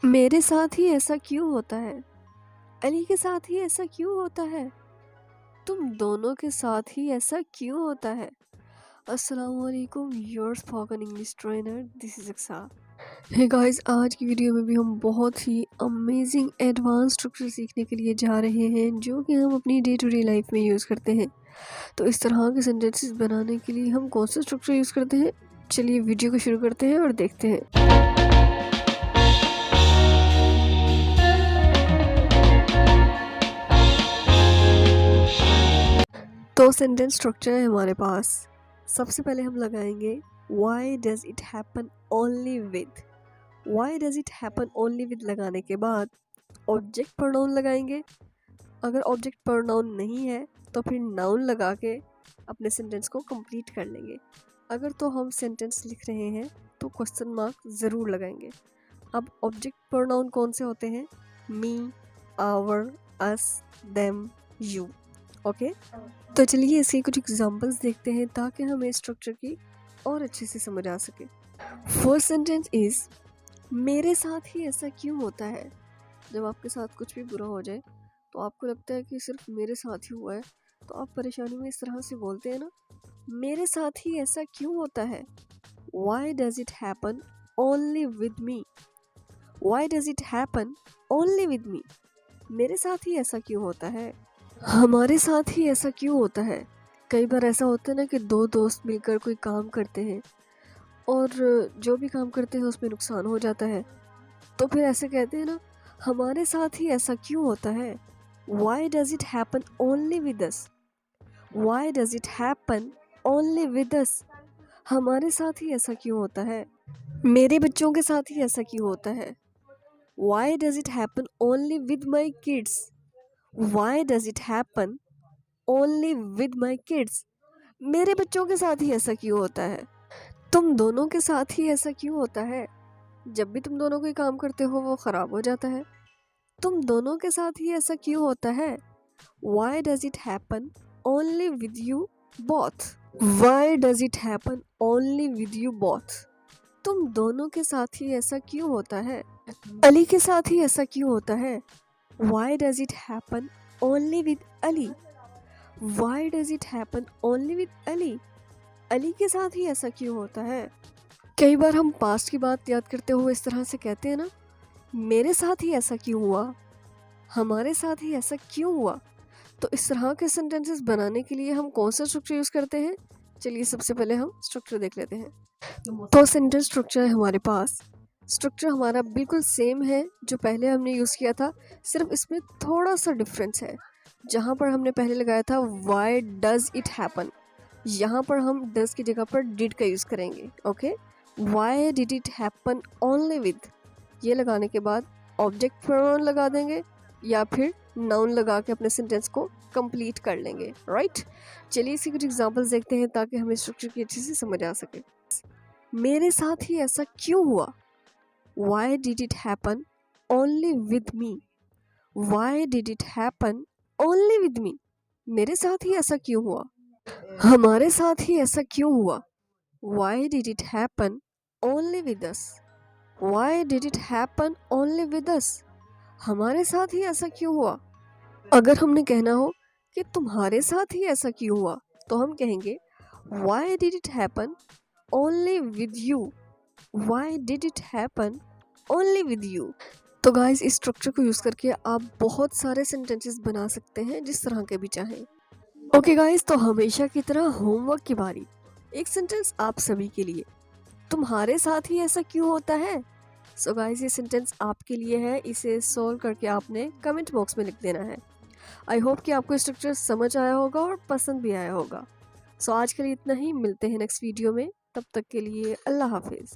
मेरे साथ ही ऐसा क्यों होता है? अली के साथ ही ऐसा क्यों होता है? तुम दोनों के साथ ही ऐसा क्यों होता है? अस्सलामुअलैकुम, your spoken English trainer, this is Aqsa. Hey guys, आज की वीडियो में भी हम बहुत ही अमेजिंग एडवांस स्ट्रक्चर सीखने के लिए जा रहे हैं जो कि हम अपनी डे टू डे लाइफ में यूज़ करते हैं। तो इस तरह के सेंटेंसेस बनाने के लिए हम कौन सा स्ट्रक्चर यूज़ करते हैं? चलिए वीडियो को शुरू करते हैं और देखते हैं। तो सेंटेंस स्ट्रक्चर है हमारे पास। सबसे पहले हम लगाएंगे why does it happen only with. Why does it happen only with लगाने के बाद ऑब्जेक्ट प्रोनाउन लगाएंगे। अगर ऑब्जेक्ट प्रोनाउन नहीं है तो फिर नाउन लगा के अपने सेंटेंस को कंप्लीट कर लेंगे। अगर तो हम सेंटेंस लिख रहे हैं तो क्वेश्चन मार्क ज़रूर लगाएंगे। अब ऑब्जेक्ट प्रोनाउन कौन से होते हैं? Me, our, us, them, you. Okay, तो चलिए इसके कुछ एग्जांपल्स देखते हैं ताकि हमें स्ट्रक्चर की और अच्छे से समझ आ सके। फर्स्ट सेंटेंस इज मेरे साथ ही ऐसा क्यों होता है। जब आपके साथ कुछ भी बुरा हो जाए तो आपको लगता है कि सिर्फ मेरे साथ ही हुआ है, तो आप परेशानी में इस तरह से बोलते हैं ना, मेरे साथ ही ऐसा क्यों होता है। Why does it happen only with me. Why does it happen only with me. मेरे साथ ही ऐसा क्यों होता है। हमारे साथ ही ऐसा क्यों होता है। कई बार ऐसा होता है ना कि दो दोस्त मिलकर कोई काम करते हैं और जो भी काम करते हैं उसमें नुकसान हो जाता है, तो फिर ऐसे कहते हैं ना, हमारे साथ ही ऐसा क्यों होता है। Why does it happen only with us. Why does it happen only with us. हमारे साथ ही ऐसा क्यों होता है। मेरे बच्चों के साथ ही ऐसा क्यों होता है। Why does it happen only with my kids. Why does it happen only with my kids? मेरे बच्चों के साथ ही ऐसा क्यों होता है। तुम दोनों के साथ ही ऐसा क्यों होता है। जब भी तुम दोनों कोई काम करते हो वो ख़राब हो जाता है। तुम दोनों के साथ ही ऐसा क्यों होता है। Why does it happen only with you both? Why does it happen only with you both? तुम दोनों के साथ ही ऐसा क्यों होता है। अली के साथ ही ऐसा क्यों होता है। Why does it happen only with Ali? Why does it happen only with Ali? Ali के साथ ही ऐसा क्यों होता है। कई बार हम पास्ट की बात याद करते हुए इस तरह से कहते हैं ना, मेरे साथ ही ऐसा क्यों हुआ, हमारे साथ ही ऐसा क्यों हुआ। तो इस तरह के सेंटेंसेस बनाने के लिए हम कौन सा स्ट्रक्चर यूज़ करते हैं। चलिए सबसे पहले हम स्ट्रक्चर देख लेते हैं। तो सेंटेंस स्ट्रक्चर है हमारे पास। स्ट्रक्चर हमारा बिल्कुल सेम है जो पहले हमने यूज़ किया था, सिर्फ इसमें थोड़ा सा डिफरेंस है। जहाँ पर हमने पहले लगाया था वाई डज इट हैपन, यहाँ पर हम डज की जगह पर डिड का यूज़ करेंगे। Okay, why did it happen only with, ये लगाने के बाद ऑब्जेक्ट प्रोनाउन लगा देंगे या फिर नाउन लगा के अपने सेंटेंस को कंप्लीट कर लेंगे। राइट, चलिए इसी कुछ एग्जांपल्स देखते हैं ताकि हमें स्ट्रक्चर की अच्छे से समझ आ सके। मेरे साथ ही ऐसा क्यों हुआ। Why did it happen only with me? Why did it happen only with me? मेरे साथ ही ऐसा क्यों हुआ। हमारे साथ ही ऐसा क्यों हुआ। Why did it happen only with us? Why did it happen only with us? हमारे साथ ही ऐसा क्यों हुआ। अगर हमने कहना हो कि तुम्हारे साथ ही ऐसा क्यों हुआ, तो हम कहेंगे Why did it happen only with you? Why did it happen only with you? तो गाइस, इस स्ट्रक्चर को यूज़ करके आप बहुत सारे सेंटेंसेस बना सकते हैं जिस तरह के भी चाहें। ओके गाइस, तो हमेशा की तरह होमवर्क की बारी। एक सेंटेंस आप सभी के लिए, तुम्हारे साथ ही ऐसा क्यों होता है। सो गाइस, ये सेंटेंस आपके लिए है, इसे सोल्व करके आपने कमेंट बॉक्स में लिख देना है। आई होप कि आपको स्ट्रक्चर समझ आया होगा और पसंद भी आया होगा। सो आज के लिए इतना ही, मिलते हैं नेक्स्ट वीडियो में, तब तक के लिए अल्लाह हाफिज़।